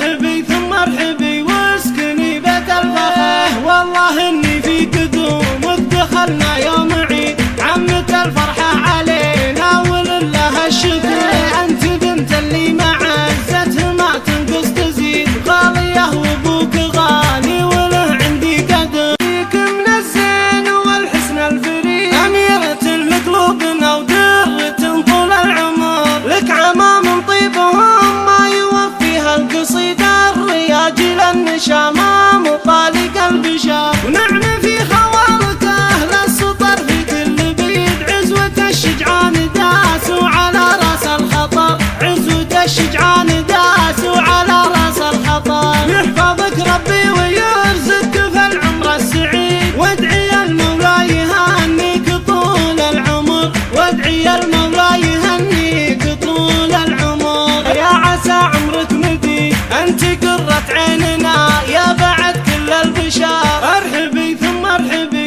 ارحبي ثم ارحبي واسكني بيت الفخر. والله اني في قدومك دخلنا يوم عيد، عمت الفرحة علينا ولله الشكر. انت بنت اللي معزتها ما تنقص تزيد، غالية وابوك غالي وله عندي قدر. فيك من الزين والحسن الفريد، أميرة لقلوبنا ودرة طول العمر. لك عمام طيبهم ما يوفيها القصيدة، الرياجل النشامام وطالق البشار. ونعم في خوالك أهل السطر في كل بيد، عزوة الشجعان داسوا على راس الخطر. عزوة الشجعان داسوا على راس الخطر. يحفظك ربي ويرزقك في العمر السعيد، وادعي المولى يهنيك طول العمر. وادعي المولى يهنيك طول العمر. يا عسى عمرك مديد، انت قرة عيننا يا بعد كل البشار. ارحبي ثم ارحبي